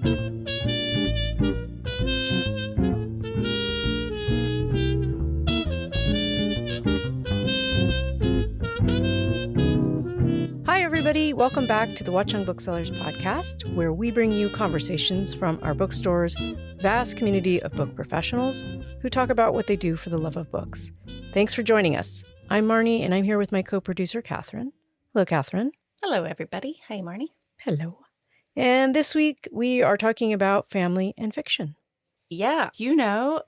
Hi, everybody. Welcome back to the Watchung Booksellers podcast, where we bring you conversations from our bookstore's vast community of book professionals who talk about what they do for the love of books. Thanks for joining us. I'm Marnie, and I'm here with my co-producer, Kathryn. Hello, Kathryn. Hello, everybody. Hi, Marnie. Hello. And this week, we are talking about family and fiction. Yeah,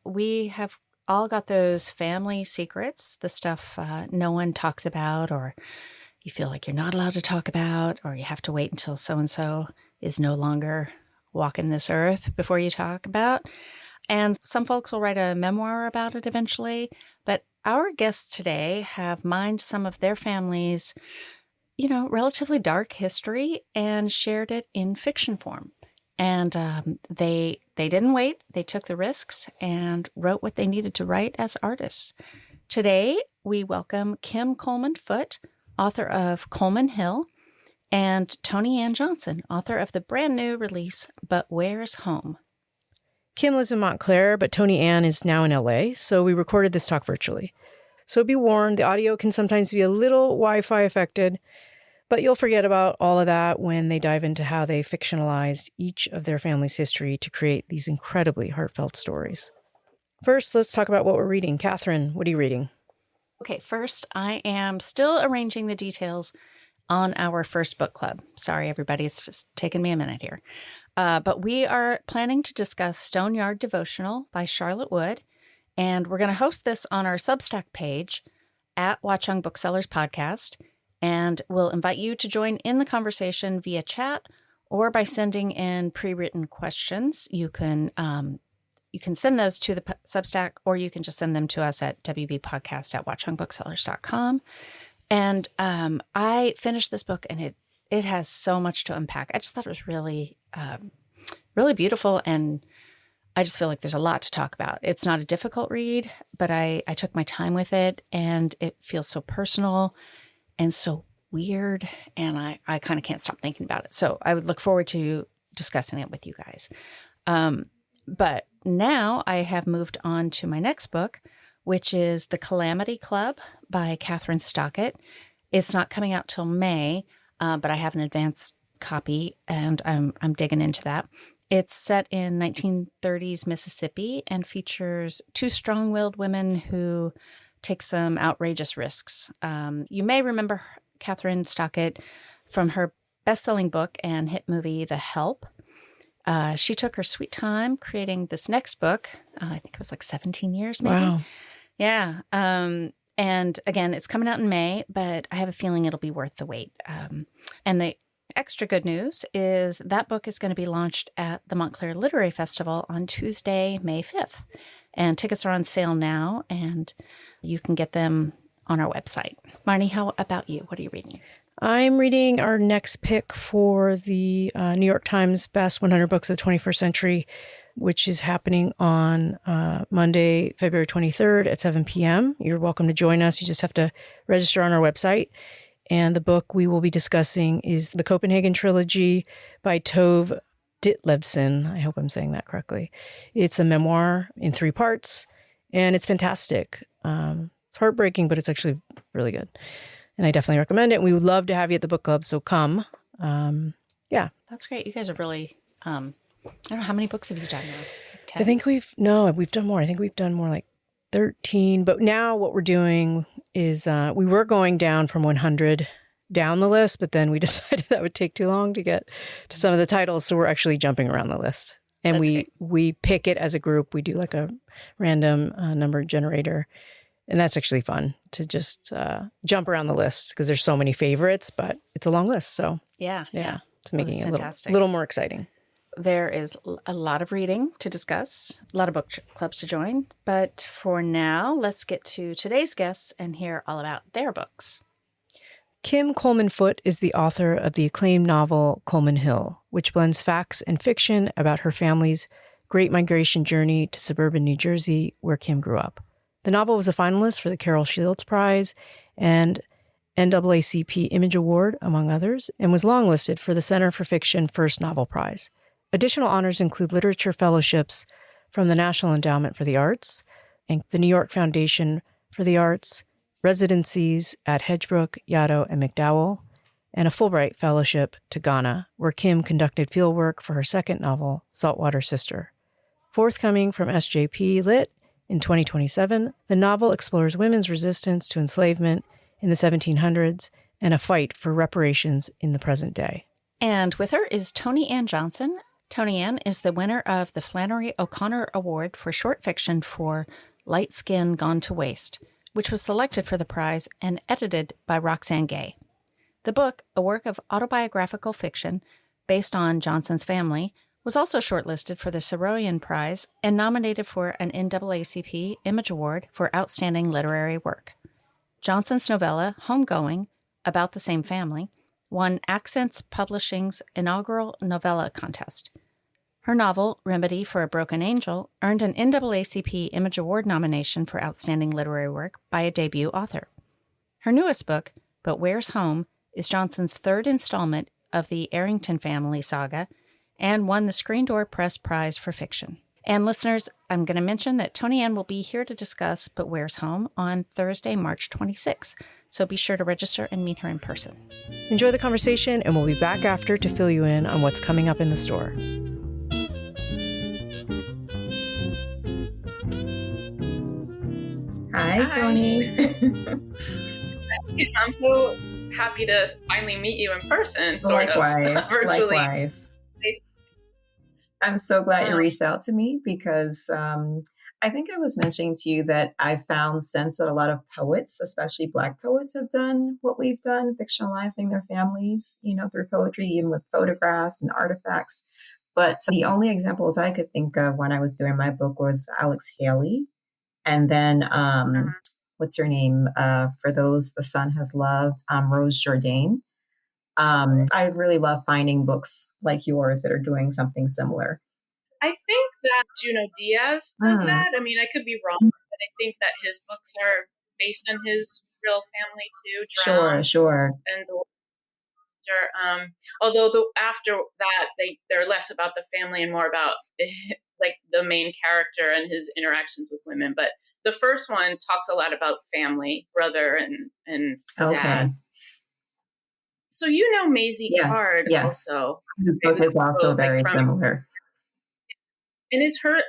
we have all got those family secrets, the stuff no one talks about, or you feel like you're not allowed to talk about, or you have to wait until so-and-so is no longer walking this earth before you talk about. And some folks will write a memoir about it eventually. But our guests today have mined some of their family's, relatively dark history and shared it in fiction form. And they didn't wait. They took the risks and wrote what they needed to write as artists. Today, we welcome Kim Coleman Foote, author of Coleman Hill, and Toni Ann Johnson, author of the brand new release, But Where's Home? Kim lives in Montclair, but Toni Ann is now in LA, so we recorded this talk virtually. So be warned, the audio can sometimes be a little Wi-Fi affected, but you'll forget about all of that when they dive into how they fictionalized each of their family's history to create these incredibly heartfelt stories. First, let's talk about what we're reading. Kathryn, what are you reading? Okay, first, I am still arranging the details on our first book club. Sorry, everybody, it's just taken me a minute here. But we are planning to discuss Stoneyard Devotional by Charlotte Wood, and we're going to host this on our Substack page at Watchung Booksellers Podcast, and we'll invite you to join in the conversation via chat or by sending in pre-written questions. You can send those to the Substack, or you can just send them to us at wbpodcast@watchungbooksellers.com. And I finished this book, and it has so much to unpack. I just thought it was really, really beautiful, and I just feel like there's a lot to talk about. It's not a difficult read, but I took my time with it, and it feels so personal and so weird, and I kind of can't stop thinking about it. So I would look forward to discussing it with you guys. But now I have moved on to my next book, which is The Calamity Club by Kathryn Stockett. It's not coming out till May, but I have an advance copy, and I'm digging into that. It's set in 1930s Mississippi and features two strong-willed women who take some outrageous risks. You may remember Kathryn Stockett from her best-selling book and hit movie, The Help. She took her sweet time creating this next book. I think it was like 17 years, maybe. Wow. Yeah. And again, it's coming out in May, but I have a feeling it'll be worth the wait. And the extra good news is that book is going to be launched at the Montclair Literary Festival on Tuesday, May 5th. And tickets are on sale now, and you can get them on our website. Marnie, how about you? What are you reading? I'm reading our next pick for the New York Times Best 100 Books of the 21st Century, which is happening on Monday, February 23rd at 7 p.m. You're welcome to join us. You just have to register on our website. And the book we will be discussing is The Copenhagen Trilogy by Tove Ditlevsen. I hope I'm saying that correctly. It's a memoir in 3 parts, and it's fantastic. It's heartbreaking, but it's actually really good. And I definitely recommend it. We would love to have you at the book club, so come. Yeah. That's great. You guys are really, I don't know, how many books have you done now? 10? I think we've done more. I think we've done more, like 13. But now what we're doing is we were going down from 100 down the list, but then we decided that would take too long to get to some of the titles. So we're actually jumping around the list. And we pick it as a group. We do like a random number generator. And that's actually fun to just jump around the list because there's so many favorites, but it's a long list. So yeah. It's making it a little more exciting. There is a lot of reading to discuss, a lot of book clubs to join. But for now, let's get to today's guests and hear all about their books. Kim Coleman Foote is the author of the acclaimed novel Coleman Hill, which blends facts and fiction about her family's great migration journey to suburban New Jersey, where Kim grew up. The novel was a finalist for the Carol Shields Prize and NAACP Image Award, among others, and was longlisted for the Center for Fiction First Novel Prize. Additional honors include literature fellowships from the National Endowment for the Arts and the New York Foundation for the Arts, residencies at Hedgebrook, Yaddo, and McDowell, and a Fulbright Fellowship to Ghana, where Kim conducted fieldwork for her second novel, Saltwater Sister. Forthcoming from SJP Lit in 2027, the novel explores women's resistance to enslavement in the 1700s and a fight for reparations in the present day. And with her is Toni Ann Johnson. Toni Ann is the winner of the Flannery O'Connor Award for short fiction for Light Skin Gone to Waste, which was selected for the prize and edited by Roxane Gay. The book, a work of autobiographical fiction based on Johnson's family, was also shortlisted for the Saroyan Prize and nominated for an NAACP Image Award for Outstanding Literary Work. Johnson's novella, Homegoing, about the same family, won Accents Publishing's inaugural novella contest. Her novel, Remedy for a Broken Angel, earned an NAACP Image Award nomination for Outstanding Literary Work by a debut author. Her newest book, But Where's Home, is Johnson's third installment of the Arrington family saga and won the Screen Door Press Prize for Fiction. And listeners, I'm going to mention that Toni Ann will be here to discuss But Where's Home on Thursday, March 26th. So be sure to register and meet her in person. Enjoy the conversation, and we'll be back after to fill you in on what's coming up in the store. Hi, Toni. I'm so happy to finally meet you in person, sort Likewise, of, virtually. Likewise. I'm so glad you reached out to me because I think I was mentioning to you that I found sense that a lot of poets, especially Black poets, have done what we've done, fictionalizing their families, through poetry, even with photographs and artifacts. But the only examples I could think of when I was doing my book was Alex Haley. And then, what's her name? For Those the Sun Has Loved, Rose Jourdain. I really love finding books like yours that are doing something similar. I think that Junot Diaz does that. I mean, I could be wrong, but I think that his books are based on his real family too. Drowned Sure. And although after that, they're less about the family and more about like the main character and his interactions with women. But the first one talks a lot about family, brother and dad. So Maisie Card also. His book is also very similar. And is hers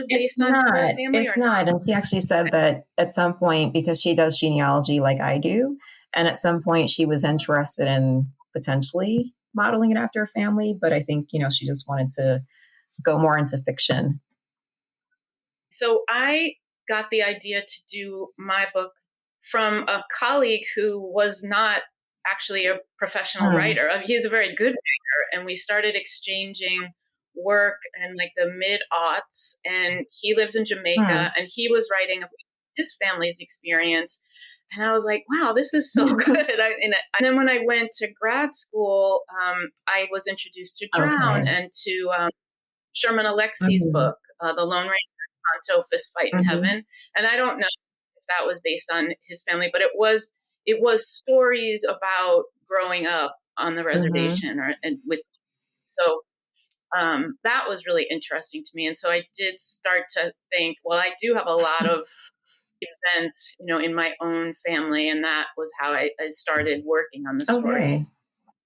based on her family? It's not. And she actually said that at some point, because she does genealogy like I do, and at some point she was interested in potentially modeling it after a family, but I think, she just wanted to go more into fiction. So I got the idea to do my book from a colleague who was not actually a professional writer. He's a very good writer, and we started exchanging work in like the mid-aughts, and he lives in Jamaica, and he was writing about his family's experience. And I was like, wow, this is so good. And then when I went to grad school, I was introduced to Drown and to Sherman Alexie's book, The Lone Ranger, Tonto, Fist Fight in Heaven. And I don't know if that was based on his family, but it was stories about growing up on the reservation that was really interesting to me. And so I did start to think, well, I do have a lot of events, in my own family. And that was how I started working on the stories.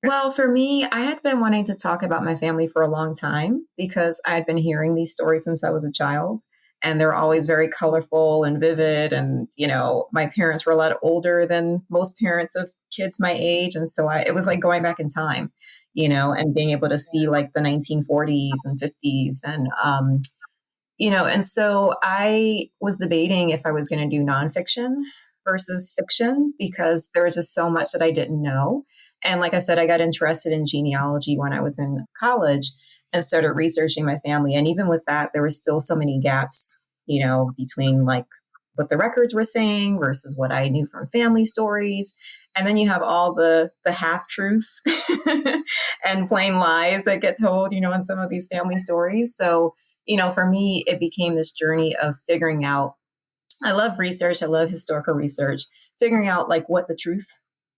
Well, for me, I had been wanting to talk about my family for a long time because I had been hearing these stories since I was a child. And they're always very colorful and vivid. And, my parents were a lot older than most parents of kids my age. And so it was like going back in time, and being able to see like the 1940s and 50s. And, and so I was debating if I was going to do nonfiction versus fiction because there was just so much that I didn't know. And like I said, I got interested in genealogy when I was in college and started researching my family. And even with that, there were still so many gaps, between like what the records were saying versus what I knew from family stories. And then you have all the half-truths and plain lies that get told, in some of these family stories. So, for me, it became this journey of figuring out, I love research. I love historical research, figuring out like what the truth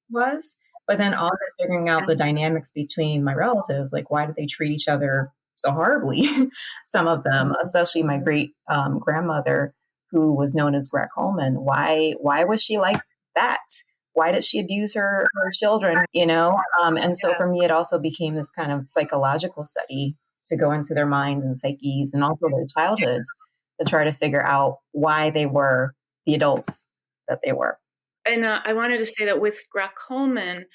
was, but then also figuring out the dynamics between my relatives. Like, why did they treat each other so horribly. Some of them, especially my great grandmother, who was known as Coleman. Why was she like that? Why did she abuse her children? And so for me, it also became this kind of psychological study to go into their minds and psyches and also their childhoods to try to figure out why they were the adults that they were. And I wanted to say that with Coleman,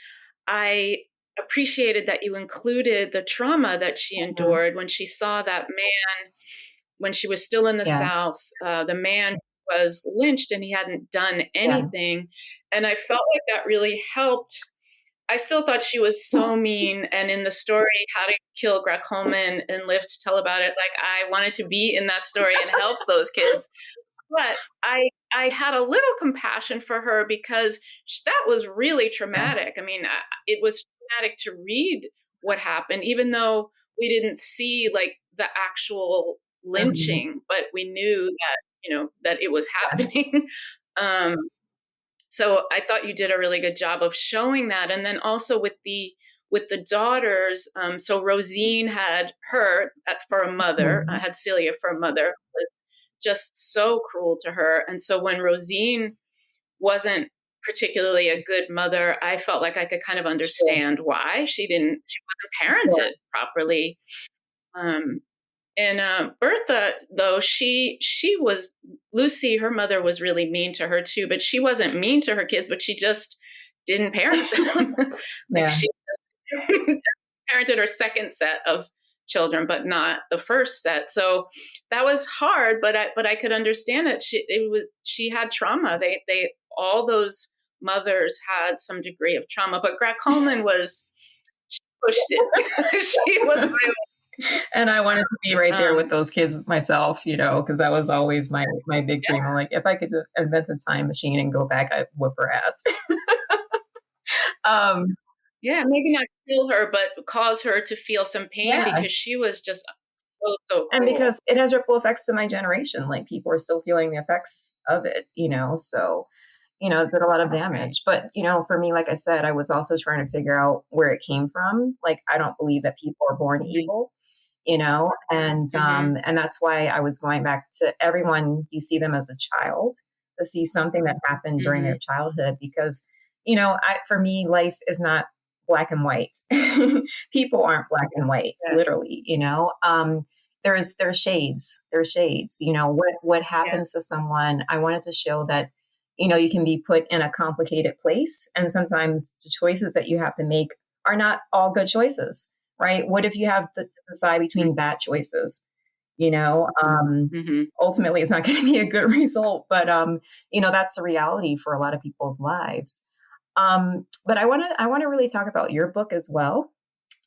I appreciated that you included the trauma that she endured when she saw that man, when she was still in the South, the man was lynched and he hadn't done anything. And I felt like that really helped. I still thought she was so mean. And in the story, How to Kill Coleman and Live to Tell About It, like I wanted to be in that story and help those kids. But I had a little compassion for her because that was really traumatic. I mean, it was traumatic to read what happened, even though we didn't see like the actual lynching, but we knew that, that it was happening. So I thought you did a really good job of showing that. And then also with the daughters, so Rosine had her for a mother, had Celia for a mother, was just so cruel to her. And so when Rosine wasn't particularly a good mother, I felt like I could kind of understand why she wasn't parented properly. And Bertha, though, she was, Lucy, her mother was really mean to her too, but she wasn't mean to her kids, but she just didn't parent them. She just parented her second set of children, but not the first set. So that was hard, but I could understand it. She had trauma. They all those mothers had some degree of trauma, but Coleman she pushed it. She was really. And I wanted to be right there with those kids myself, because that was always my big dream. I'm like, if I could invent a time machine and go back, I'd whoop her ass. Maybe not kill her, but cause her to feel some pain because she was just so cruel. And because it has ripple effects to my generation, like people are still feeling the effects of it, so, it did a lot of damage. But, for me, like I said, I was also trying to figure out where it came from. Like, I don't believe that people are born evil. And that's why I was going back to everyone. You see them as a child to see something that happened during their childhood, because, for me, life is not black and white. People aren't black and white, literally, there's shades, what happens to someone. I wanted to show that, you can be put in a complicated place, and sometimes the choices that you have to make are not all good choices. Right? What if you have to decide between bad choices? Ultimately, it's not going to be a good result, but that's the reality for a lot of people's lives. But I want to really talk about your book as well,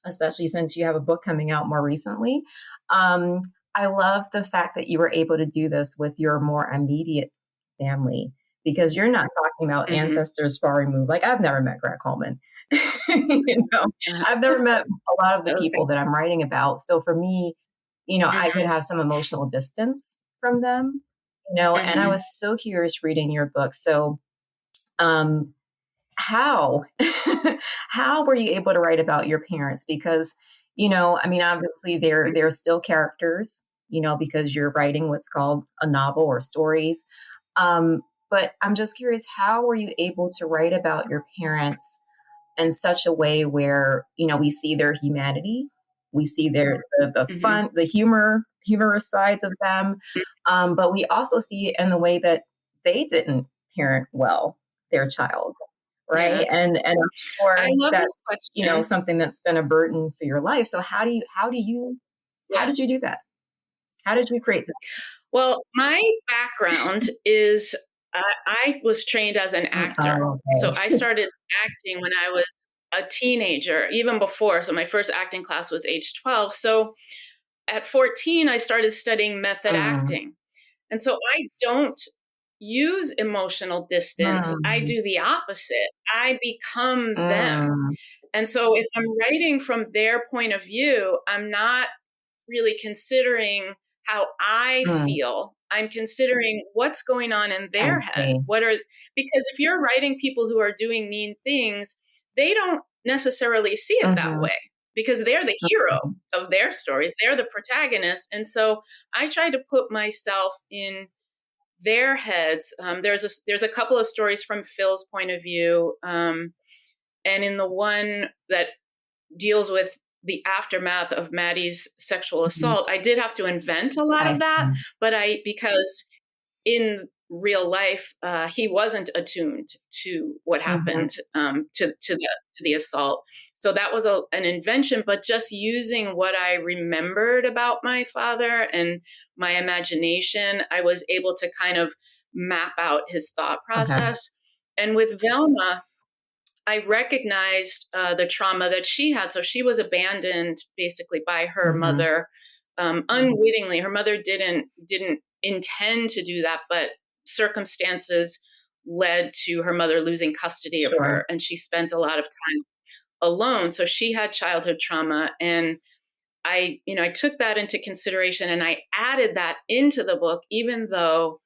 especially since you have a book coming out more recently. I love the fact that you were able to do this with your more immediate family, because you're not talking about ancestors far removed. Like, I've never met Coleman. I've never met a lot of the people that I'm writing about. So for me, I could have some emotional distance from them, and I was so curious reading your book. So, how were you able to write about your parents? Because, obviously they're still characters, because you're writing what's called a novel or stories. But I'm just curious, how were you able to write about your parents in such a way where, we see their humanity, we see the fun, the humorous sides of them, but we also see it in the way that they didn't parent well their child, right? And I'm sure that's something that's been a burden for your life. So how did you do that? How did you create this? Well, my background is I was trained as an actor. So I started acting when I was a teenager, even before. So my first acting class was age 12. So at 14, I started studying method acting. And so I don't use emotional distance. I do the opposite. I become them. And so if I'm writing from their point of view, I'm not really considering how I feel. I'm considering what's going on in their head. Because if you're writing people who are doing mean things, they don't necessarily see it that way. because they're the hero of their stories. They're the protagonist. And so I tried to put myself in their heads. There's a couple of stories from Phil's point of view. And in the one that deals with the aftermath of Maddie's sexual assault, I did have to invent a lot of that, but because in real life, he wasn't attuned to what happened to the assault. So that was an invention, but just using what I remembered about my father and my imagination, I was able to kind of map out his thought process. And with Velma, I recognized the trauma that she had. So she was abandoned basically by her mother, unwittingly. Her mother didn't intend to do that, but circumstances led to her mother losing custody of her, and she spent a lot of time alone. So she had childhood trauma, and I took that into consideration, and I added that into the book, even though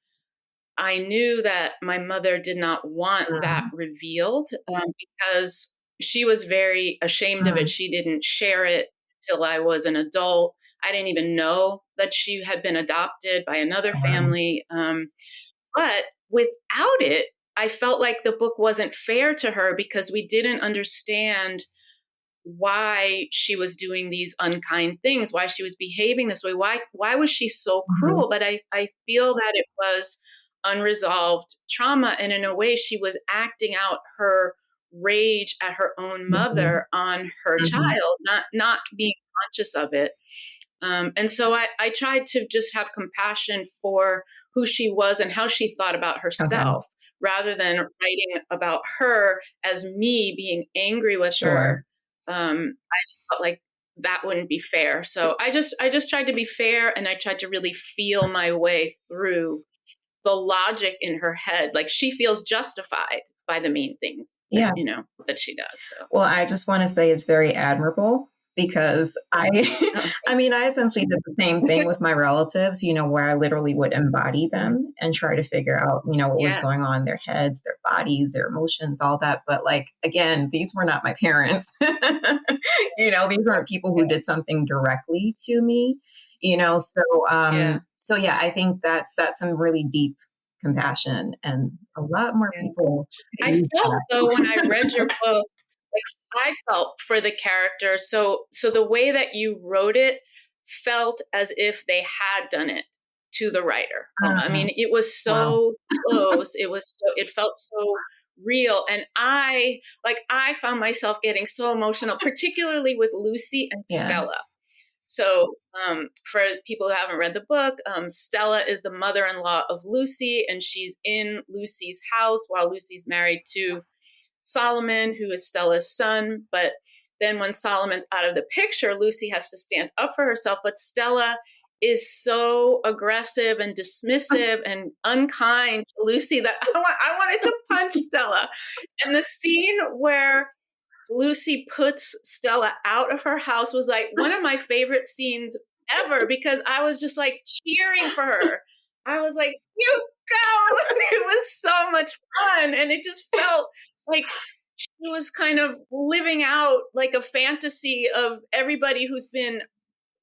I knew that my mother did not want that revealed, because she was very ashamed of it. She didn't share it till I was an adult. I didn't even know that she had been adopted by another family. But without it, I felt like the book wasn't fair to her because we didn't understand why she was doing these unkind things, why she was behaving this way. Why was she so cruel? But I feel that it was unresolved trauma. And in a way, she was acting out her rage at her own mother on her child, not being conscious of it. And so I tried to just have compassion for who she was and how she thought about herself, rather than writing about her as me being angry with her. I just felt like that wouldn't be fair. So I just tried to be fair, and I tried to really feel my way through the logic in her head. Like, she feels justified by the mean things that she does. So. Well, I just want to say it's very admirable, because I essentially did the same thing with my relatives, where I literally would embody them and try to figure out, what was going on in their heads, their bodies, their emotions, all that. But again, these were not my parents. These weren't people who did something directly to me, so I think that's some really deep compassion, and a lot more people. I felt though when I read your book, I felt for the character. So the way that you wrote it felt as if they had done it to the writer. I mean, it was so close. It felt so real. And I found myself getting so emotional, particularly with Lucy and Stella. So for people who haven't read the book, Stella is the mother-in-law of Lucy, and she's in Lucy's house while Lucy's married to Solomon, who is Stella's son. But then when Solomon's out of the picture, Lucy has to stand up for herself. But Stella is so aggressive and dismissive and unkind to Lucy that I wanted to punch Stella. And the scene where Lucy puts Stella out of her house was one of my favorite scenes ever, because I was just cheering for her. I was like, you go! It was so much fun. And it just felt like she was kind of living out a fantasy of everybody who's been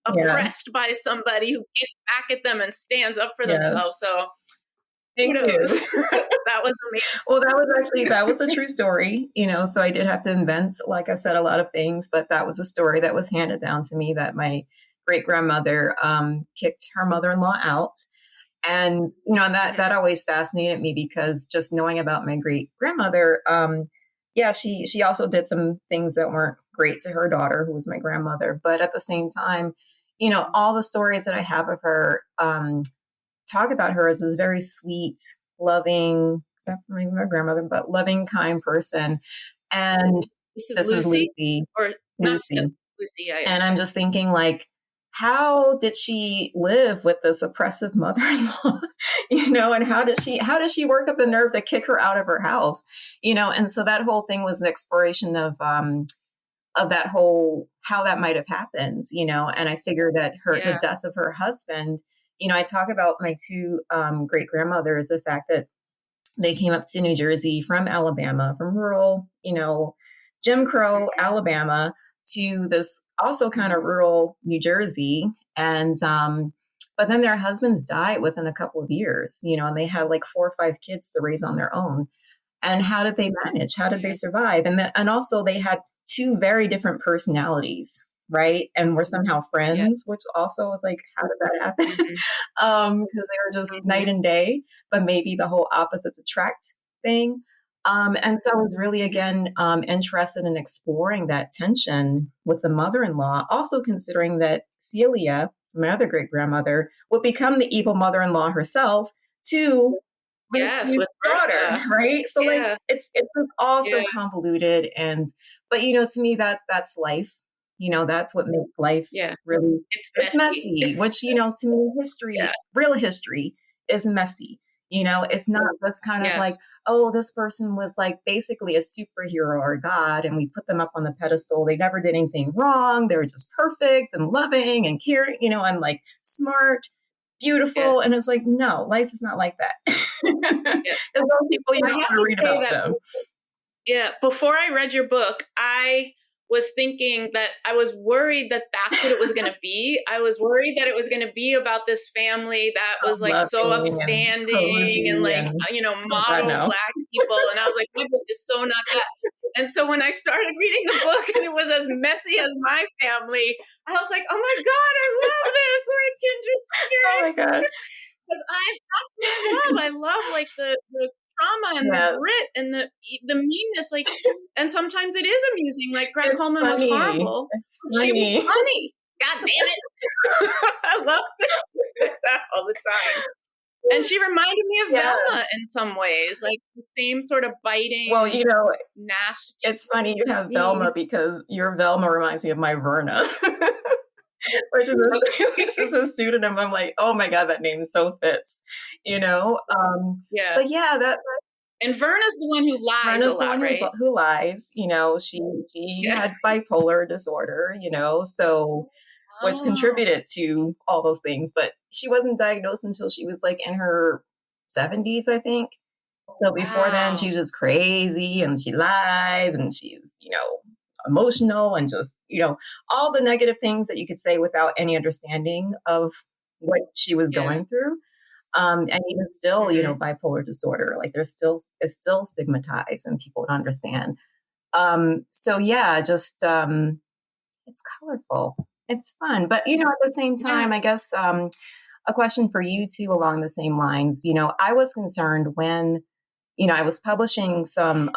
oppressed by somebody who gets back at them and stands up for themselves. So thank you. That was amazing. Well, that was a true story, so I did have to invent, like I said, a lot of things, but that was a story that was handed down to me, that my great grandmother kicked her mother-in-law out. And, that always fascinated me, because just knowing about my great grandmother, she also did some things that weren't great to her daughter, who was my grandmother. But at the same time, all the stories that I have of her talk about her as this very sweet, loving, except for maybe my grandmother, but loving, kind person. And this is Lucy? Or Lucy. Lucy, yeah. And I'm just thinking, how did she live with this oppressive mother-in-law, and how does she work up the nerve to kick her out of her house, and so that whole thing was an exploration of that whole, how that might have happened, and I figured that the death of her husband, I talk about my two great grandmothers, the fact that they came up to New Jersey from Alabama, from rural, Jim Crow, Alabama, to this also kind of rural New Jersey. And, but then their husbands died within a couple of years, and they had like 4 or 5 kids to raise on their own. And how did they manage? How did they survive? And also they had 2 very different personalities, right? And were somehow friends, which also was like, how did that happen? Because they were just night and day, but maybe the whole opposites attract thing. And so I was really, again, interested in exploring that tension with the mother-in-law, also considering that Celia, my other great-grandmother, would become the evil mother-in-law herself to with daughter, right? So like it's all so convoluted, but to me that's life. That's what makes life really it's messy. Which to me history, real history is messy. It's not just kind of like, oh, this person was like basically a superhero or a god, and we put them up on the pedestal. They never did anything wrong. They were just perfect and loving and caring, and like smart, beautiful. And it's like, no, life is not like that. There's those people you don't want to read about them. Yeah. Before I read your book, I was thinking that I was worried that that's what it was going to be. I was worried that it was going to be about this family that was like so upstanding and like, model Black people. And I was like, my book is so not that. And so when I started reading the book and it was as messy as my family, I was like, oh my God, I love this. We're kindred spirits. Oh my God. Because that's what I love. I love like the trauma and the grit and the meanness, like, and sometimes it is amusing. Like Greg Coleman was horrible. She was funny. God damn it! I love that all the time. And she reminded me of Velma in some ways, like the same sort of biting. Well, nasty. It's funny you have Velma because your Velma reminds me of my Verna. Which is a pseudonym. I'm like, oh my God, that name so fits, But that. And Verna's the one who lies. Verna's the one right? who lies. She had bipolar disorder. So which contributed to all those things. But she wasn't diagnosed until she was like in her 70s, I think. So before then, she was just crazy and she lies and she's emotional and just, all the negative things that you could say without any understanding of what she was going through. And even still, bipolar disorder, like it's still stigmatized and people don't understand. It's colorful. It's fun. But, at the same time, I guess a question for you too, along the same lines, I was concerned when, I was publishing some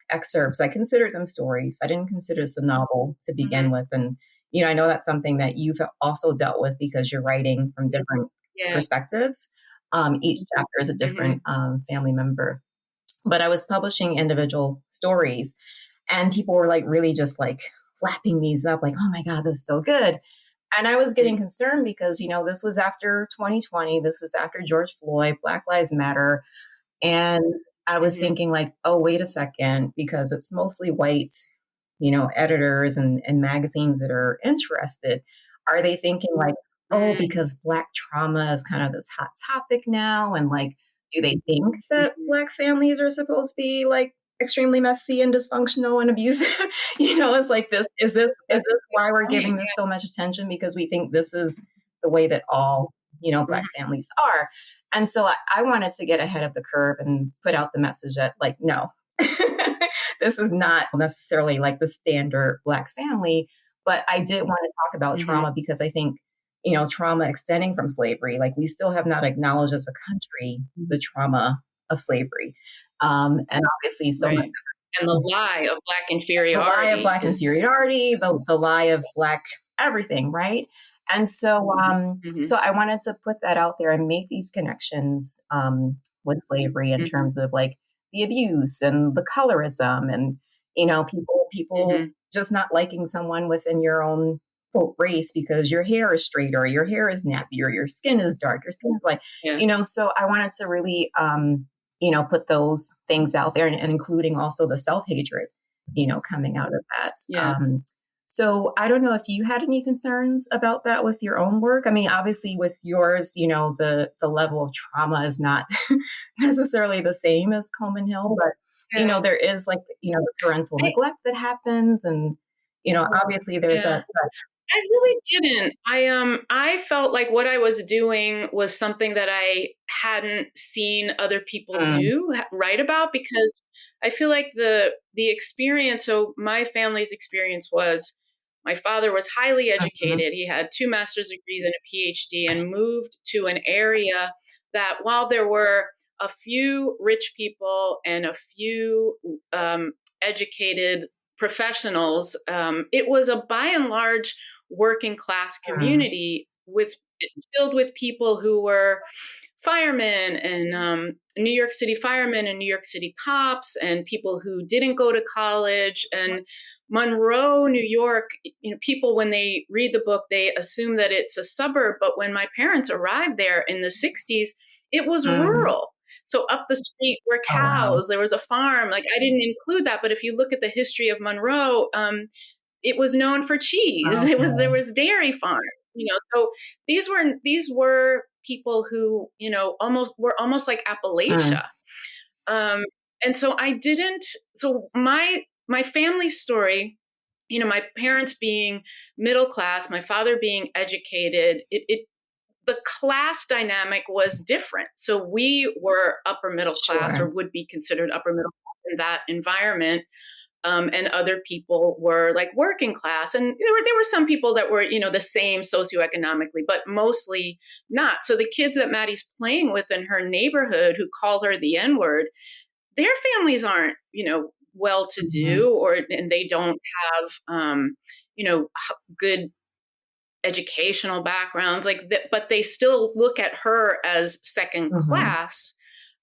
excerpts. I considered them stories. I didn't consider this a novel to begin with. And, I know that's something that you've also dealt with because you're writing from different perspectives. Each chapter is a different family member. But I was publishing individual stories and people were like really just like flapping these up like, oh my God, this is so good. And I was getting concerned because, this was after 2020. This was after George Floyd, Black Lives Matter. And I was thinking like, oh, wait a second, because it's mostly white, editors and magazines that are interested. Are they thinking like, oh, because Black trauma is kind of this hot topic now? And like, do they think that Black families are supposed to be like extremely messy and dysfunctional and abusive? It's like is this why we're giving this so much attention? Because we think this is the way that all, Black families are. And so I wanted to get ahead of the curve and put out the message that like, no, this is not necessarily like the standard Black family. But I did want to talk about trauma because I think, trauma extending from slavery, like we still have not acknowledged as a country the trauma of slavery. And obviously so much. And the lie of Black inferiority. The lie of Black inferiority, the lie of Black everything, right? And so so I wanted to put that out there and make these connections with slavery in terms of like the abuse and the colorism and, people just not liking someone within your own quote race because your hair is straight or your hair is nappy or your skin is dark, your skin is light, so I wanted to really, put those things out there and including also the self-hatred, coming out of that. So I don't know if you had any concerns about that with your own work. I mean, obviously with yours, the level of trauma is not necessarily the same as Coleman Hill, but, there is like, the parental neglect that happens and, Obviously there's Yeah. that. I really didn't. I felt like what I was doing was something that I hadn't seen other people write about, because I feel like the experience, so my family's experience was my father was highly educated. He had 2 master's degrees and a PhD, and moved to an area that, while there were a few rich people and a few educated professionals, it was a by and large working class community filled with people who were firemen and New York City firemen and New York City cops, and people who didn't go to college. And Monroe, New York, people, when they read the book, they assume that it's a suburb. But when my parents arrived there in the 60s, it was rural. So up the street were cows. There was a farm. Like, I didn't include that, but if you look at the history of Monroe, it was known for cheese. There was dairy farms. So these were people who were almost like Appalachia. And so I didn't. So my family story, my parents being middle class, my father being educated, the class dynamic was different. So we were upper middle class, or would be considered upper middle class in that environment. And other people were like working class. And there were some people that were, the same socioeconomically, but mostly not. So the kids that Maddie's playing with in her neighborhood who call her the N-word, their families aren't, well-to-do, and they don't have, good educational backgrounds, but they still look at her as second class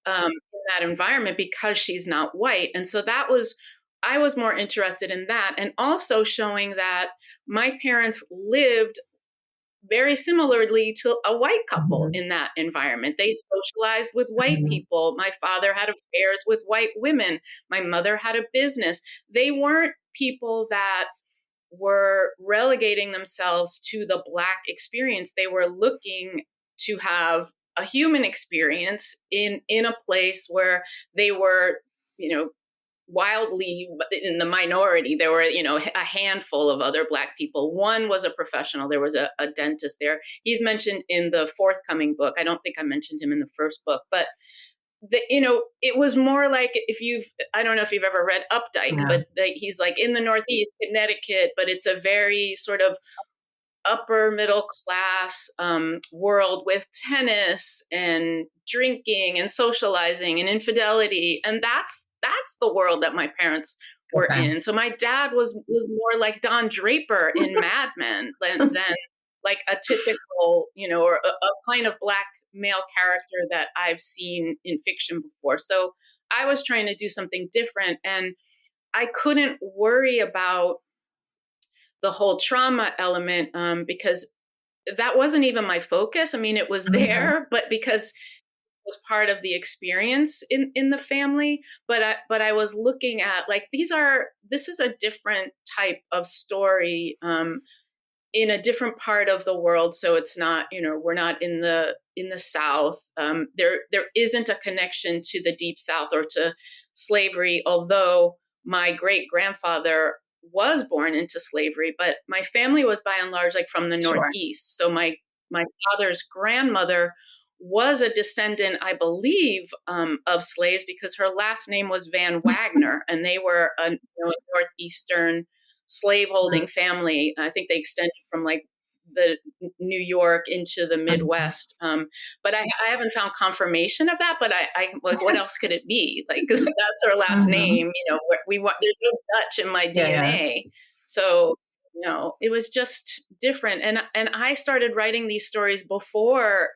in that environment because she's not white. And so I was more interested in that, and also showing that my parents lived very similarly to a white couple in that environment. They socialized with white people. My father had affairs with white women. My mother had a business. They weren't people that were relegating themselves to the Black experience. They were looking to have a human experience in a place where they were, wildly in the minority. There were, a handful of other Black people. One was a professional. There was a dentist there. He's mentioned in the forthcoming book. I don't think I mentioned him in the first book, but it was more like I don't know if you've ever read Updike, but he's like in the Northeast, Connecticut, but it's a very sort of upper middle class world with tennis and drinking and socializing and infidelity. And that's the world that my parents were in. So my dad was more like Don Draper in Mad Men than like a typical, or a kind of Black male character that I've seen in fiction before. So I was trying to do something different, and I couldn't worry about the whole trauma element because that wasn't even my focus. I mean, it was there, but because was part of the experience in the family, but I was looking at like this is a different type of story in a different part of the world. So it's not, we're not in the South. There isn't a connection to the Deep South or to slavery, although my great grandfather was born into slavery, but my family was by and large like from the Northeast. So my father's grandmother was a descendant, I believe, of slaves, because her last name was Van Wagner, and they were a Northeastern slaveholding family. I think they extended from like the New York into the Midwest. But I haven't found confirmation of that, but I like, what else could it be? Like, that's her last name, there's no Dutch in my DNA. So, it was just different. And I started writing these stories before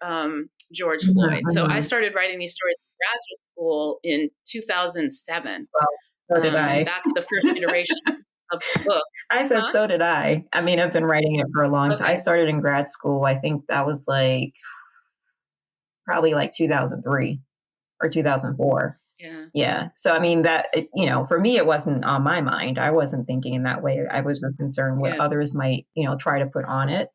George Floyd. So I started writing these stories in graduate school in 2007. Well, so did I. That's the first iteration of the book. I said, so did I. I mean, I've been writing it for a long time. I started in grad school. I think that was probably 2003 or 2004. Yeah. So, I mean, that, for me, it wasn't on my mind. I wasn't thinking in that way. I was concerned what others might, try to put on it,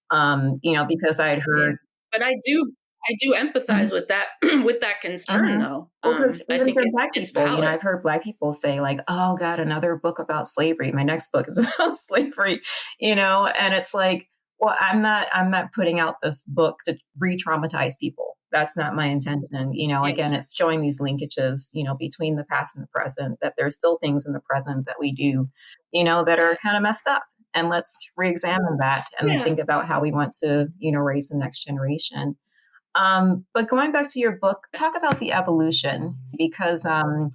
because I had heard. But I do I do empathize with that with that concern, though. Well, because I even think for Black it's people, valid. I've heard Black people say like, "Oh God, another book about slavery. My next book is about slavery," and it's like, well, I'm not putting out this book to re-traumatize people. That's not my intention. Again, it's showing these linkages, between the past and the present. That there's still things in the present that we do, that are kind of messed up. And let's re-examine that and then think about how we want to, raise the next generation. But going back to your book, talk about the evolution because, when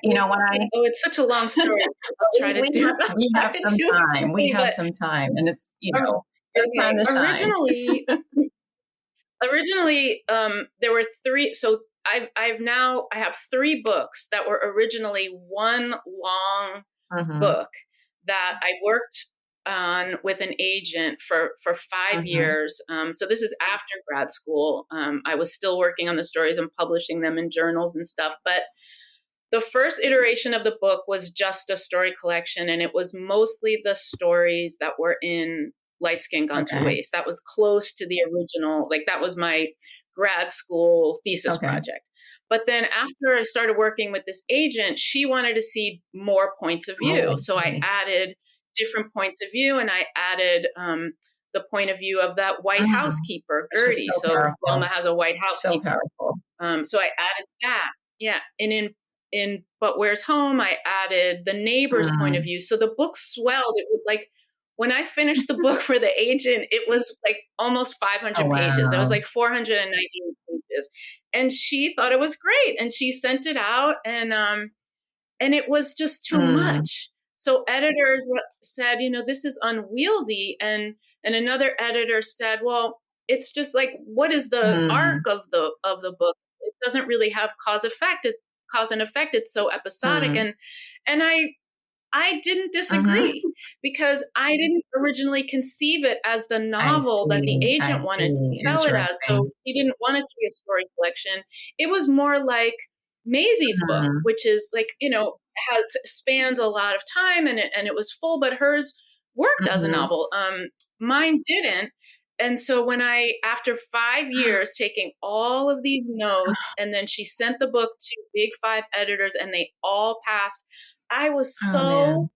it's such a long story. I'll try to do. We have some time. We have some time, and it's good time to shine. Originally, there were three. So I have three books that were originally one long book that I worked on with an agent for 5 years. So this is after grad school. I was still working on the stories and publishing them in journals and stuff. But the first iteration of the book was just a story collection, and it was mostly the stories that were in Light Skin Gone to Waste. That was close to the original. Like that was my grad school thesis project. But then after I started working with this agent, she wanted to see more points of view. So I added different points of view, and I added the point of view of that white housekeeper, Gertie. So Wilma has a white housekeeper. So powerful. So I added that. Yeah. And in But Where's Home, I added the neighbor's point of view. So the book swelled. It was like, when I finished the book for the agent, it was like almost 500 pages. It was like 498 pages. And she thought it was great. And she sent it out, and it was just too much. So editors said, this is unwieldy. And another editor said, well, it's just like, what is the arc of the book? It doesn't really have cause and effect. It's so episodic. And I didn't disagree because I didn't originally conceive it as the novel that the agent wanted to sell it as. So he didn't want it to be a story collection. It was more like Maisie's book, which is like, spans a lot of time, and it was full, but hers worked as a novel. Mine didn't. And so when after 5 years taking all of these notes, and then she sent the book to Big Five editors and they all passed, I was so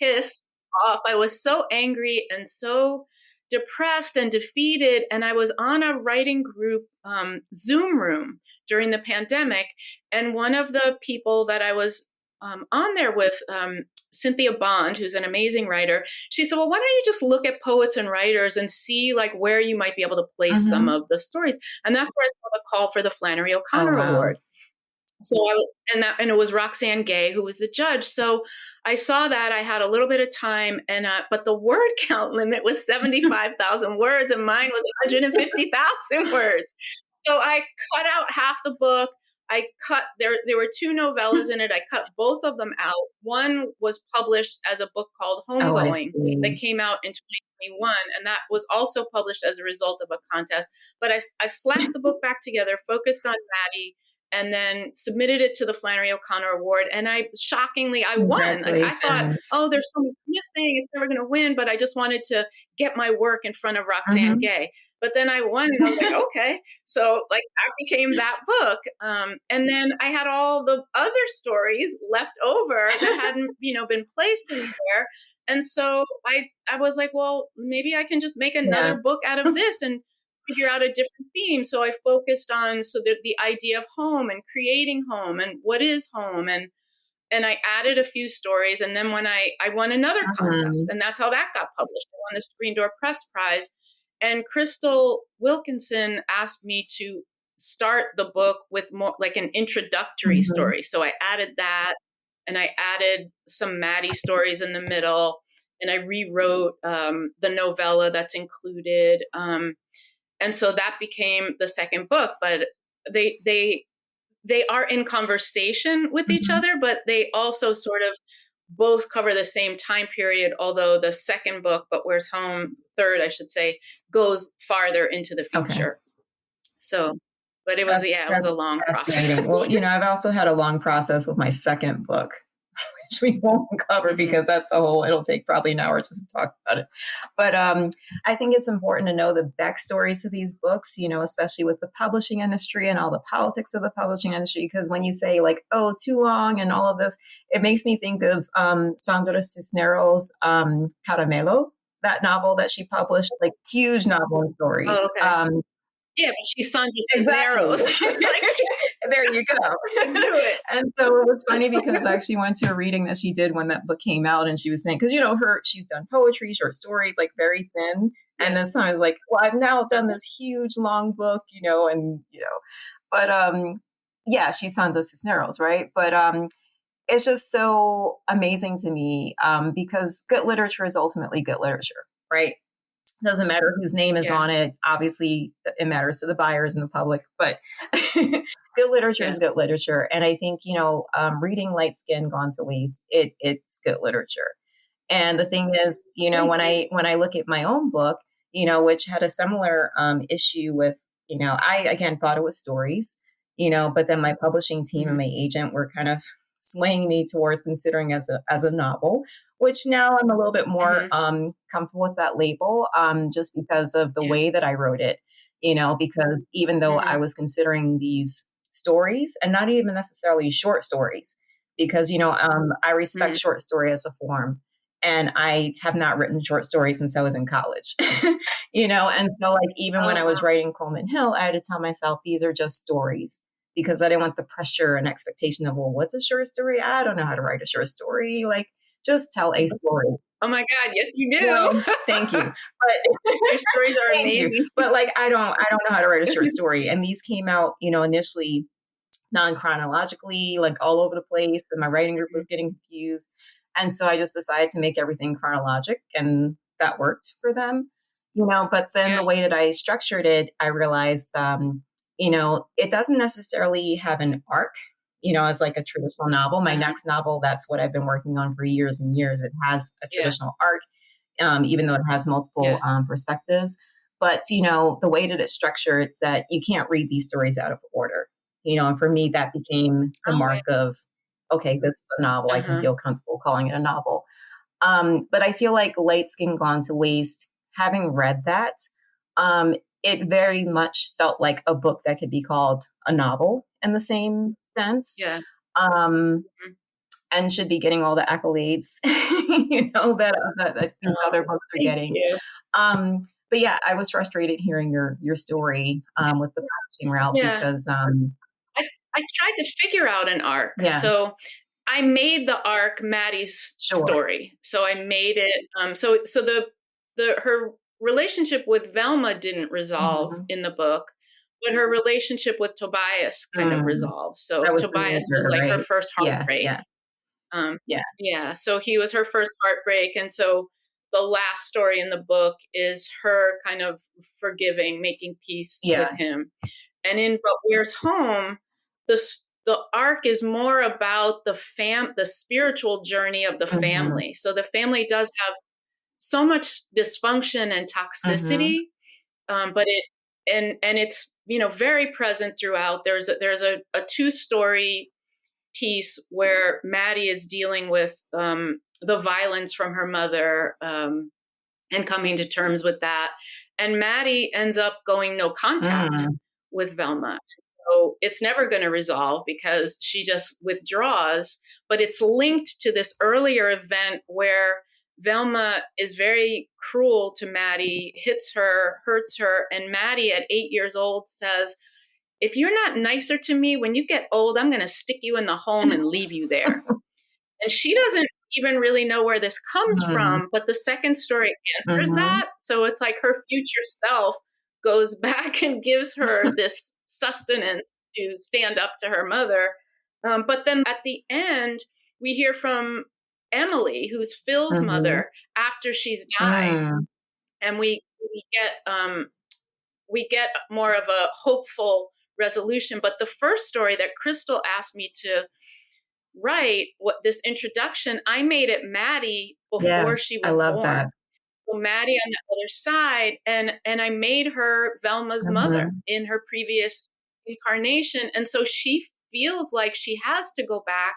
pissed off. I was so angry and so depressed and defeated. And I was on a writing group Zoom room during the pandemic. And one of the people that I was on there with, Cynthia Bond, who's an amazing writer, she said, well, why don't you just look at poets and writers and see like where you might be able to place some of the stories? And that's where I saw the call for the Flannery O'Connor Award. So and it was Roxane Gay who was the judge. So I saw that. I had a little bit of time, but the word count limit was 75,000 words, and mine was 150,000 words. So I cut out half the book. There were two novellas in it. I cut both of them out. One was published as a book called Homegoing that came out in 2021, and that was also published as a result of a contest. But I slapped the book back together, focused on Maddie, and then submitted it to the Flannery O'Connor Award. And I won. Like, I thought, oh, there's something missing. It's never going to win. But I just wanted to get my work in front of Roxane Gay. But then I won, and I was like, okay. So like that became that book. And then I had all the other stories left over that hadn't, been placed anywhere. And so I was like, well, maybe I can just make another book out of this and figure out a different theme. So I focused on the idea of home and creating home and what is home, and I added a few stories. And then when I won another contest, and that's how that got published. I won the Screen Door Press Prize, and Crystal Wilkinson asked me to start the book with more like an introductory story. So I added that, and I added some Maddie stories in the middle, and I rewrote the novella that's included. And so that became the second book, but they are in conversation with each other, but they also sort of both cover the same time period, although the second book, But Where's Home, third, I should say, goes farther into the future. So, but it was, it was a long process. Well, I've also had a long process with my second book. which we won't cover because that's it'll take probably an hour just to talk about it. But I think it's important to know the backstories to these books, especially with the publishing industry and all the politics of the publishing industry. Because when you say like, oh, too long and all of this, it makes me think of Sandra Cisneros' Caramelo, that novel that she published, like huge novel and stories. Oh, okay. Yeah, but she's Sandra Cisneros. There you go. And so it was funny because I actually went to a reading that she did when that book came out, and she was saying, because she's done poetry, short stories, like very thin. Yeah. And then so I was like, well, I've now done this huge long book, but yeah, she's Sandra Cisneros, right? But it's just so amazing to me because good literature is ultimately good literature, right? Doesn't matter whose name is on it. Obviously, it matters to the buyers and the public, but good literature is good literature. And I think, reading Light Skin Gone to Waste, it's good literature. And the thing is, when I look at my own book, which had a similar issue with, I again thought it was stories, but then my publishing team and my agent were kind of swaying me towards considering as a novel, which now I'm a little bit more comfortable with that label, just because of the way that I wrote it, because even though I was considering these stories and not even necessarily short stories, because, I respect short story as a form. And I have not written short stories since I was in college, and so like, even when I was writing Coleman Hill, I had to tell myself, these are just stories. Because I didn't want the pressure and expectation of, well, what's a short story? I don't know how to write a short story. Like, just tell a story. Oh my God, yes, you do. Well, thank you. But your stories are amazing. But like, I don't know how to write a short story. And these came out, initially non-chronologically, like all over the place. And my writing group was getting confused. And so I just decided to make everything chronologic, and that worked for them, but then the way that I structured it, I realized, it doesn't necessarily have an arc, as like a traditional novel. My next novel, that's what I've been working on for years and years. It has a traditional arc, even though it has multiple perspectives. But, the way that it's structured, that you can't read these stories out of order, and for me, that became the mark of, okay, this is a novel. I can feel comfortable calling it a novel. But I feel like Light Skin Gone to Waste, having read that, it very much felt like a book that could be called a novel in the same sense. Yeah. And should be getting all the accolades, that these other books are getting. But yeah, I was frustrated hearing your story with the publishing route because I tried to figure out an arc. Yeah. So I made the arc Maddie's story. So I made it. So her relationship with Velma didn't resolve in the book, but her relationship with Tobias kind of resolved. So Tobias was like her first heartbreak. So he was her first heartbreak. And so the last story in the book is her kind of forgiving, making peace with him. And in But Where's Home, the arc is more about the spiritual journey of the family. So the family does have so much dysfunction and toxicity, but it's very present throughout. There's a 2-story piece where Maddie is dealing with the violence from her mother and coming to terms with that, and Maddie ends up going no contact with Velma. So it's never going to resolve because she just withdraws, but it's linked to this earlier event where Velma is very cruel to Maddie, hits her, hurts her, and Maddie at 8 years old says, if you're not nicer to me, when you get old, I'm going to stick you in the home and leave you there. And she doesn't even really know where this comes from, but the second story answers that. So it's like her future self goes back and gives her this sustenance to stand up to her mother. But then at the end, we hear from Emily, who's Phil's mother, after she's died, and we get more of a hopeful resolution. But the first story that Crystal asked me to write, what this introduction, I made it Maddie before she was born. That. So Maddie on the other side, and I made her Velma's mother in her previous incarnation, and so she feels like she has to go back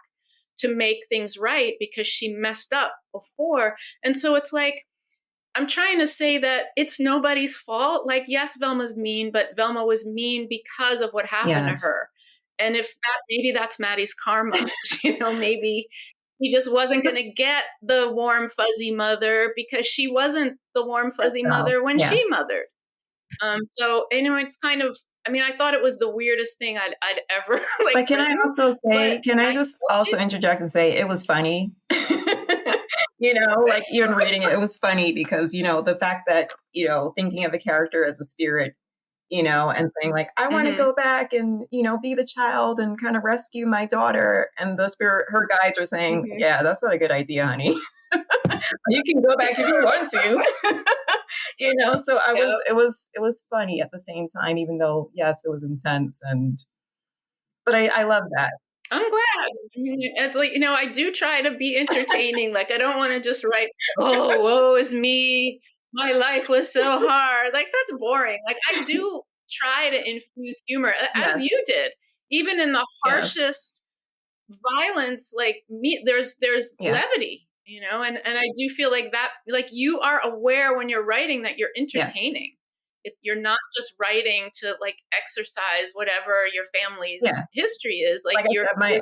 to make things right because she messed up before. And so it's like, I'm trying to say that it's nobody's fault. Like, yes, Velma's mean, but Velma was mean because of what happened to her. And if that, maybe that's Maddie's karma, maybe he just wasn't going to get the warm, fuzzy mother because she wasn't the warm, fuzzy mother when she mothered. So anyway, it's kind of, I thought it was the weirdest thing I'd ever But can I also say, I just also interject and say it was funny? Like even reading it was funny because, the fact that, thinking of a character as a spirit, and saying like, I want to go back and, be the child and kind of rescue my daughter. And the spirit, her guides are saying, yeah, that's not a good idea, honey. You can go back if you want to, so it was funny at the same time, even though, yes, it was intense. But I love that. I'm glad. It's like, I do try to be entertaining. Like, I don't want to just write, oh, woe is me. My life was so hard. Like, that's boring. Like, I do try to infuse humor as you did, even in the harshest violence. Like there's levity, and I do feel like that, like you are aware when you're writing that you're entertaining. You're not just writing to like exercise whatever your family's history is. Like you're my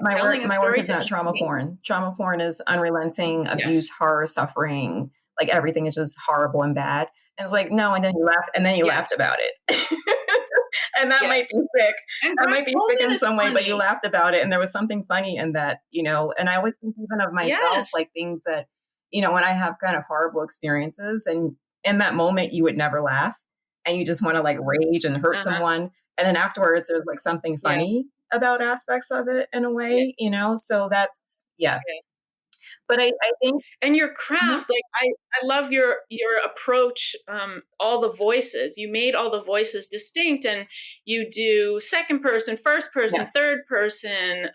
work is not trauma porn. Trauma porn is unrelenting abuse, horror, suffering. Like everything is just horrible and bad. And it's like, no, and then you laugh, and then you laughed about it. And that might be sick. That might be sick in some way, but you laughed about it. And there was something funny in that, and I always think even of myself, like things that, when I have kind of horrible experiences and in that moment, you would never laugh and you just want to like rage and hurt someone. And then afterwards, there's like something funny about aspects of it in a way, so that's, But I think, and your craft, like I love your approach. All the voices, you made all the voices distinct, and you do second person, first person, third person,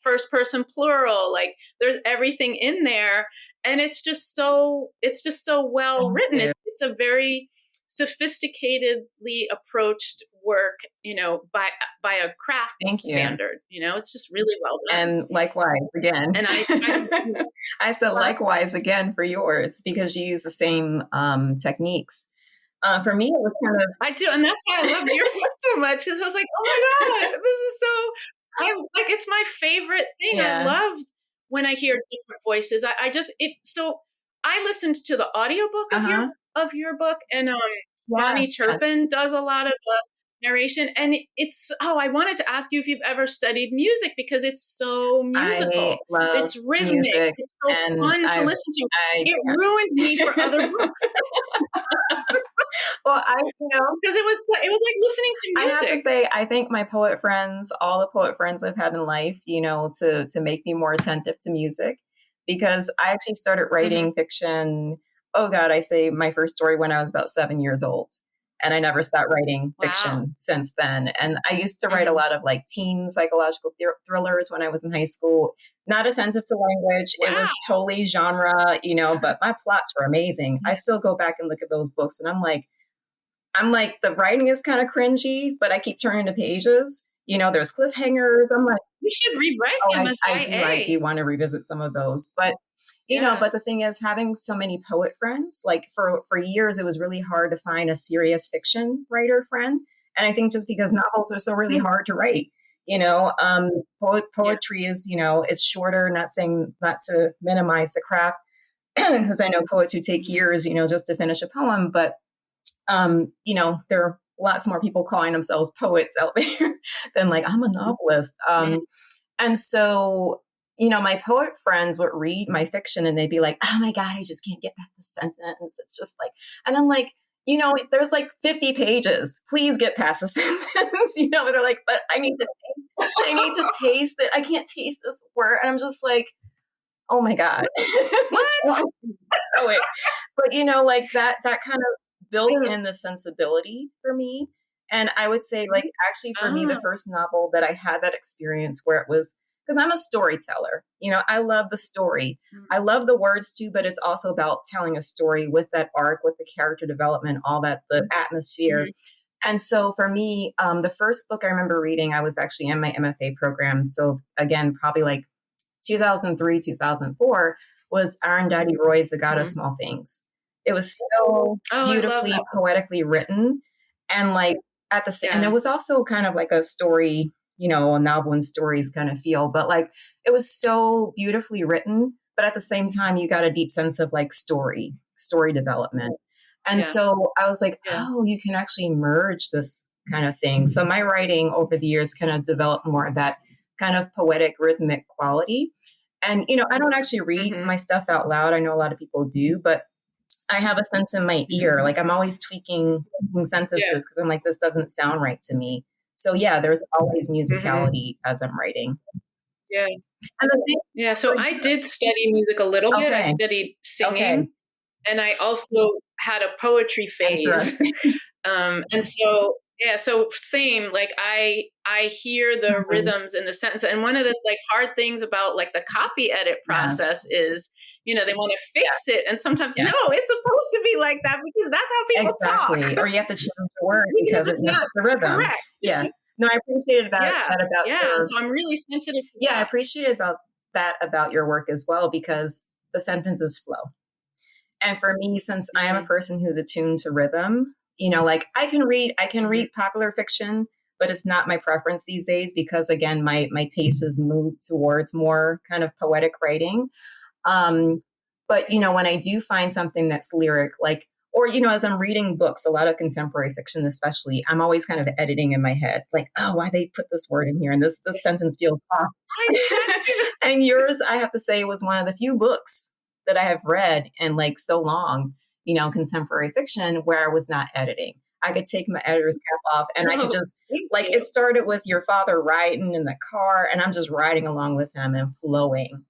first person plural. Like there's everything in there, and it's just so well written. It's a very sophisticatedly approached work, by a craft standard. It's just really well done. And likewise again. And I said likewise again for yours because you use the same techniques. For me, it was kind of. I do, and that's why I loved your book so much because I was like, oh my god, this is so. It's my favorite thing. I love when I hear different voices. So I listened to the audiobook of your book, and Bonnie Turpin does a lot of the narration, and I wanted to ask you if you've ever studied music because it's so musical. It's rhythmic. Music, it's so fun to listen to. It ruined me for other books. Well, because it was like listening to music. I have to say, I think my poet friends, all the poet friends I've had in life, to make me more attentive to music, because I actually started writing fiction. Oh God, I say my first story when I was about 7 years old. And I never stopped writing fiction since then. And I used to write a lot of like teen psychological thrillers when I was in high school. Not attentive to language. It was totally genre, but my plots were amazing. I still go back and look at those books and I'm like, the writing is kind of cringy, but I keep turning the pages. There's cliffhangers. I'm like, you should rewrite them as YA. I do want to revisit some of those. But but the thing is, having so many poet friends, like for years, it was really hard to find a serious fiction writer friend. And I think just because novels are so really hard to write, poetry is, it's shorter, not to minimize the craft, because I know poets who take years, just to finish a poem. But, there are lots more people calling themselves poets out there than like, I'm a novelist. And so, my poet friends would read my fiction and they'd be like, oh my God, I just can't get past this sentence. It's just like, and I'm like, there's like 50 pages. Please get past the sentence. But they're like, but I need to taste it. I can't taste this word. And I'm just like, oh my God. What's wrong? Oh, wait. But like that kind of built in the sensibility for me. And I would say like, actually for me, the first novel that I had that experience where it was, because I'm a storyteller, I love the story. I love the words too, but it's also about telling a story with that arc, with the character development, all that, the atmosphere. And so for me, the first book I remember reading, I was actually in my MFA program. So again, probably like 2003, 2004 was Arundhati Roy's The God of Small Things. It was so beautifully, poetically written. And like at the same, and it was also kind of like a story, you know, a novel and stories kind of feel, but like it was so beautifully written, but at the same time, you got a deep sense of like story development. And so I was like, oh, you can actually merge this kind of thing. So my writing over the years kind of developed more of that kind of poetic rhythmic quality. And, you know, I don't actually read my stuff out loud. I know a lot of people do, but I have a sense in my ear. Like I'm always tweaking sentences because I'm like, this doesn't sound right to me. So yeah, there's always musicality as I'm writing. Yeah. And so I did study music a little bit. I studied singing and I also had a poetry phase. And so, so same, like I hear the rhythms in the sentence. And one of the like hard things about like the copy edit process is, you know, they want to fix it. And sometimes, no, it's supposed to be like that because that's how people talk. Or you have to change the word because it's not the rhythm. Correct. Yeah. No, I appreciated that about your, so I'm really sensitive to that. I appreciated about your work as well because the sentences flow. And for me, since I am a person who's attuned to rhythm, you know, like I can read popular fiction, but it's not my preference these days because again, my taste has moved towards more kind of poetic writing. But you know, when I do find something that's lyric, like, or, you know, as I'm reading books, a lot of contemporary fiction, especially, I'm always kind of editing in my head, like, oh, why they put this word in here? And this sentence feels off. And yours, I have to say, was one of the few books that I have read in like so long, you know, contemporary fiction where I was not editing. I could take my editor's cap off and I could just like, it started with your father riding in the car and I'm just riding along with him and flowing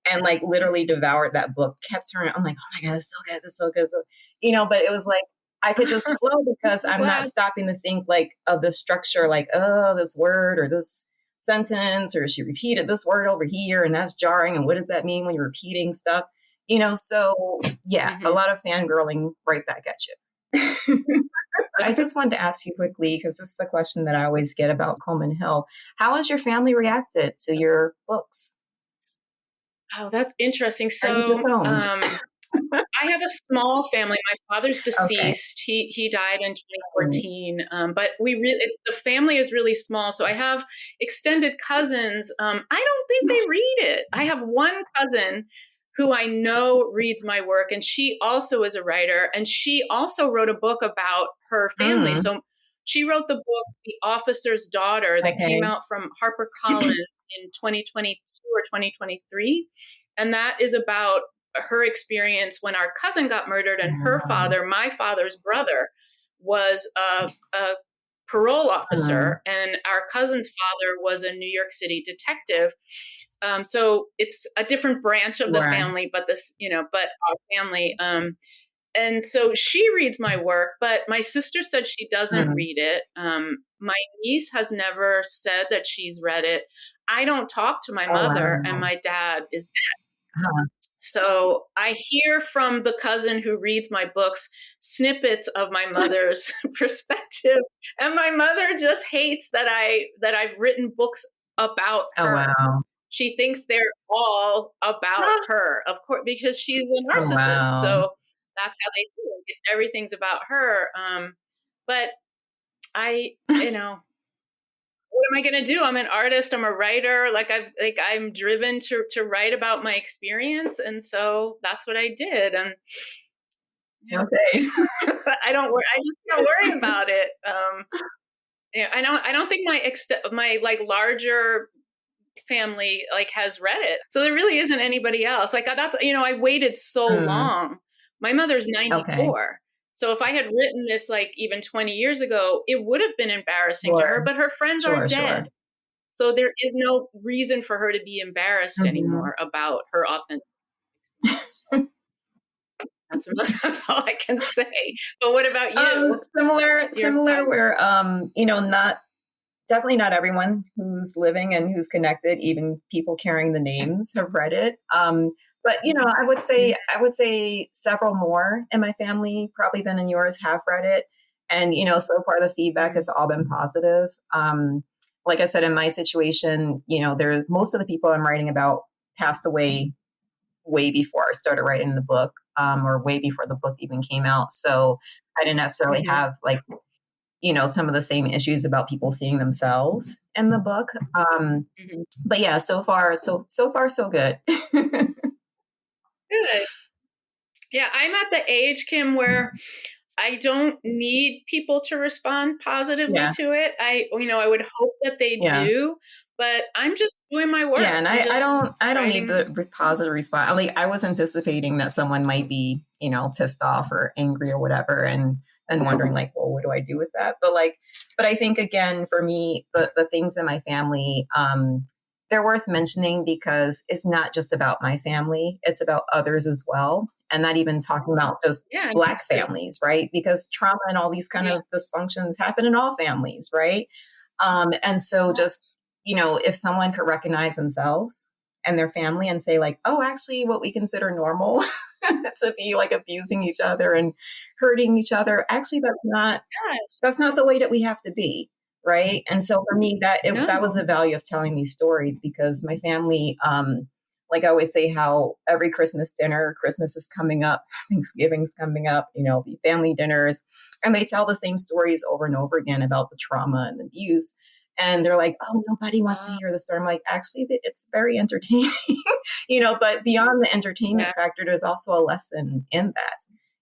and like literally devoured that book, kept turning. I'm like, oh my God, it's so good. It's so good. So, you know, but it was like, I could just flow because I'm not stopping to think like of the structure, like, oh, this word or this sentence, or she repeated this word over here and that's jarring. And what does that mean when you're repeating stuff? You know, so yeah, a lot of fangirling right back at you. I just wanted to ask you quickly, because this is a question that I always get about Coleman Hill. How has your family reacted to your books? Oh, that's interesting. So I have a small family. My father's deceased. He died in 2014. But the family is really small. So I have extended cousins. I don't think they read it. I have one cousin who I know reads my work, and she also is a writer, and she also wrote a book about her family. So she wrote the book, The Officer's Daughter, that came out from HarperCollins in 2022 or 2023. And that is about her experience when our cousin got murdered, and her father, my father's brother, was a parole officer, and our cousin's father was a New York City detective. So it's a different branch of the family, but but our family. And so she reads my work, but my sister said she doesn't read it. My niece has never said that she's read it. I don't talk to my mother, and my dad is dead. So I hear from the cousin who reads my books snippets of my mother's perspective, and my mother just hates that I've written books about her. She thinks they're all about her, of course, because she's a narcissist. So that's how they think. Everything's about her. But I, what am I going to do? I'm an artist. I'm a writer. I'm driven to write about my experience. And so that's what I did. And I just don't worry about it. I don't think my like larger family like has read it. So there really isn't anybody else. Like that's, I waited so long. My mother's 94. So if I had written this like even 20 years ago, it would have been embarrassing to her, but her friends are dead. So there is no reason for her to be embarrassed anymore about her authentic experience. That's all I can say. But what about you? Similar where, definitely not everyone who's living and who's connected, even people carrying the names, have read it. But, I would say several more in my family probably than in yours have read it. And, so far the feedback has all been positive. Like I said, in my situation, most of the people I'm writing about passed away way before I started writing the book, or way before the book even came out. So I didn't necessarily have like, some of the same issues about people seeing themselves in the book. But yeah, so far, so good. Good. Yeah, I'm at the age, Kim, where I don't need people to respond positively to it. I would hope that they do, but I'm just doing my work. Yeah, and I don't need the positive response. Like, I was anticipating that someone might be, pissed off or angry or whatever, and wondering like, well, what do I do with that? But I think, again, for me, the things in my family, they're worth mentioning because it's not just about my family, it's about others as well. And not even talking about just Black families, right? Because trauma and all these kind of dysfunctions happen in all families, right? And so just, if someone could recognize themselves and their family and say like, oh, actually what we consider normal to be like abusing each other and hurting each other, actually that's not the way that we have to be. Right. And so for me, that was the value of telling these stories, because my family, like I always say, how every Christmas dinner, Christmas is coming up, Thanksgiving's coming up, the family dinners, and they tell the same stories over and over again about the trauma and abuse. And they're like, oh, nobody wants to hear the story. I'm like, actually, it's very entertaining, but beyond the entertainment factor, there's also a lesson in that.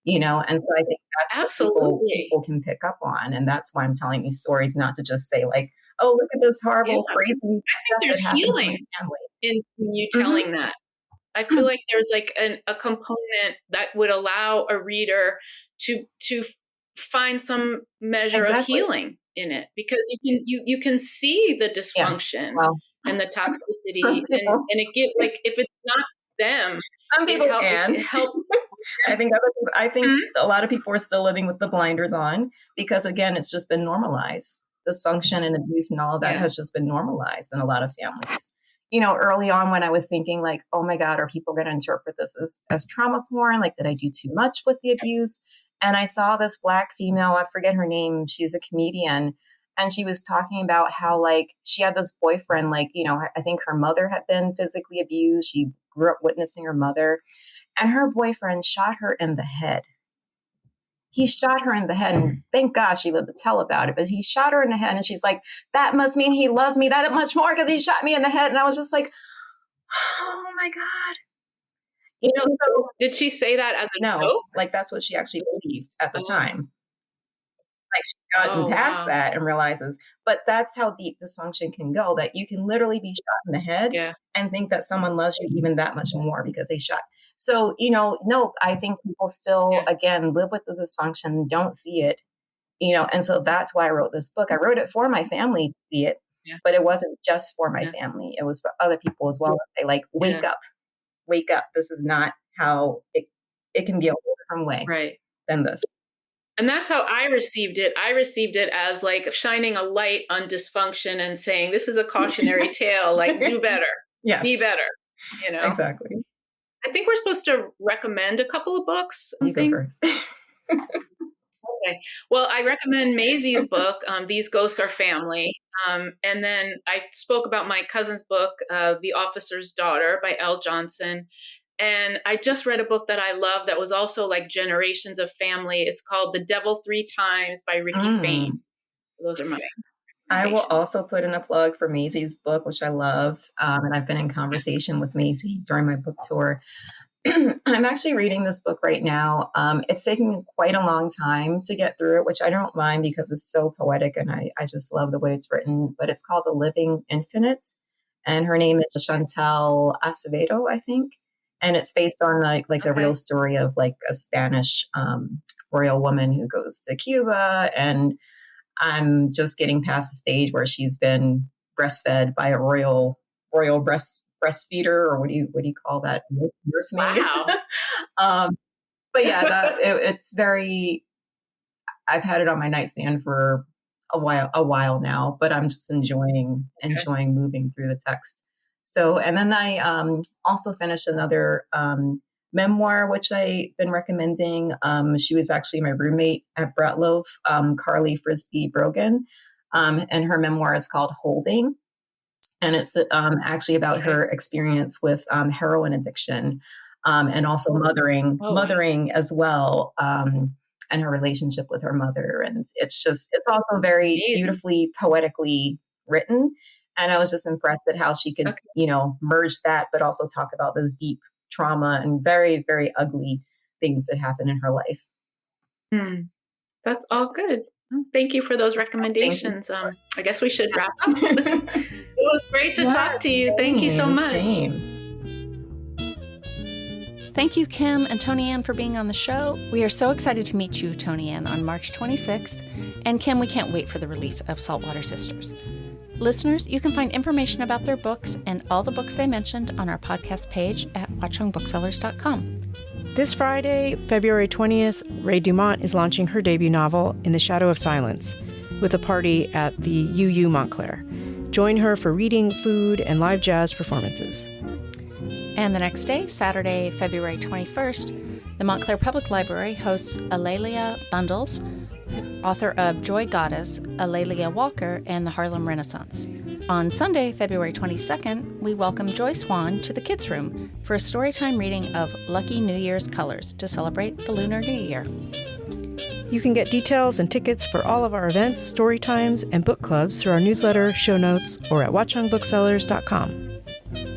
And so I think that's what people can pick up on. And that's why I'm telling these stories, not to just say like, oh, look at this horrible, crazy I think there's healing in you telling that. I feel like there's like a component that would allow a reader to find some measure of healing in it, because you can see the dysfunction and the toxicity, and it gives, like, if it's not them, some people can. It helps. I think a lot of people are still living with the blinders on, because again, it's just been normalized. Dysfunction and abuse and all of that has just been normalized in a lot of families. Early on when I was thinking like, oh my God, are people going to interpret this as trauma porn? Like, did I do too much with the abuse? And I saw this Black female, I forget her name, she's a comedian, and she was talking about how like she had this boyfriend, like, I think her mother had been physically abused. She grew up witnessing her mother, and her boyfriend shot her in the head. He shot her in the head, and thank God she lived to tell about it, but he shot her in the head, and she's like, that must mean he loves me that much more because he shot me in the head. And I was just like, oh my God. So did she say that as a joke? Like, that's what she actually believed at the time. Like, she's gotten past that and realizes, but that's how deep dysfunction can go, that you can literally be shot in the head and think that someone loves you even that much more because they shot. So, no, I think people still, again, live with the dysfunction, don't see it, and so that's why I wrote this book. I wrote it for my family to see it, but it wasn't just for my family. It was for other people as well. They like, wake up. This is not how it can be a whole different way than this. And that's how I received it. I received it as like shining a light on dysfunction and saying, this is a cautionary tale, like, do better, be better, Exactly. I think we're supposed to recommend a couple of books. You go first. Okay. Well, I recommend Maisie's book, These Ghosts Are Family. And then I spoke about my cousin's book, The Officer's Daughter by Elle Johnson. And I just read a book that I love that was also like generations of family. It's called The Devil Three Times by Ricky Fain. So those are my I will also put in a plug for Maisie's book, which I loved. And I've been in conversation with Maisie during my book tour. I'm actually reading this book right now. It's taking me quite a long time to get through it, which I don't mind because it's so poetic and I just love the way it's written. But it's called The Living Infinite. And her name is Chantal Acevedo, I think. And it's based on like a real story of like a Spanish royal woman who goes to Cuba. And I'm just getting past the stage where she's been breastfed by a royal breastfeeder, or what do you call that? Nursemaid. Wow. But yeah, it's very. I've had it on my nightstand for a while now, but I'm just enjoying moving through the text. So, and then I also finished another memoir, which I've been recommending. She was actually my roommate at Bratloff, Carly Frisbee Brogan, and her memoir is called Holding. And it's actually about her experience with heroin addiction, and also mothering as well, and her relationship with her mother. And it's also very beautifully, poetically written. And I was just impressed at how she could, merge that, but also talk about this deep trauma and very, very ugly things that happen in her life. That's all good. Thank you for those recommendations. I guess we should wrap up. It was great to talk to you. Thank you so much. Same. Thank you, Kim and Toni Ann, for being on the show. We are so excited to meet you, Toni Ann, on March 26th. And Kim, we can't wait for the release of Saltwater Sisters. Listeners, you can find information about their books and all the books they mentioned on our podcast page at watchungbooksellers.com. This Friday, February 20th, Rae Dumont is launching her debut novel, In the Shadow of Silence, with a party at the UU Montclair. Join her for reading, food, and live jazz performances. And the next day, Saturday, February 21st, the Montclair Public Library hosts Alalia Bundles, author of Joy Goddess, Alalia Walker, and the Harlem Renaissance. On Sunday, February 22nd, we welcome Joy Swan to the Kids Room for a storytime reading of Lucky New Year's Colors to celebrate the Lunar New Year. You can get details and tickets for all of our events, story times, and book clubs through our newsletter, show notes, or at watchungbooksellers.com.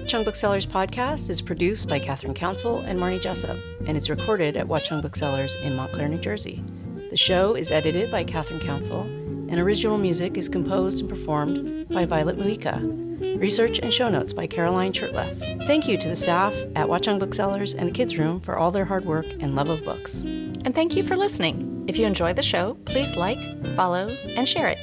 Watchung Booksellers podcast is produced by Kathryn Counsell and Marnie Jessup, and is recorded at Watchung Booksellers in Montclair, New Jersey. The show is edited by Kathryn Counsell, and original music is composed and performed by Violet Mujica. Research and show notes by Caroline Shurtleff. Thank you to the staff at Watchung Booksellers and the Kids Room for all their hard work and love of books. And thank you for listening. If you enjoy the show, please like, follow, and share it.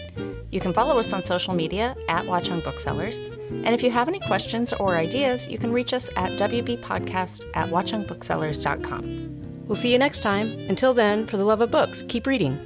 You can follow us on social media at Watchung Booksellers. And if you have any questions or ideas, you can reach us at wbpodcast@watchungbooksellers.com. We'll see you next time. Until then, for the love of books, keep reading.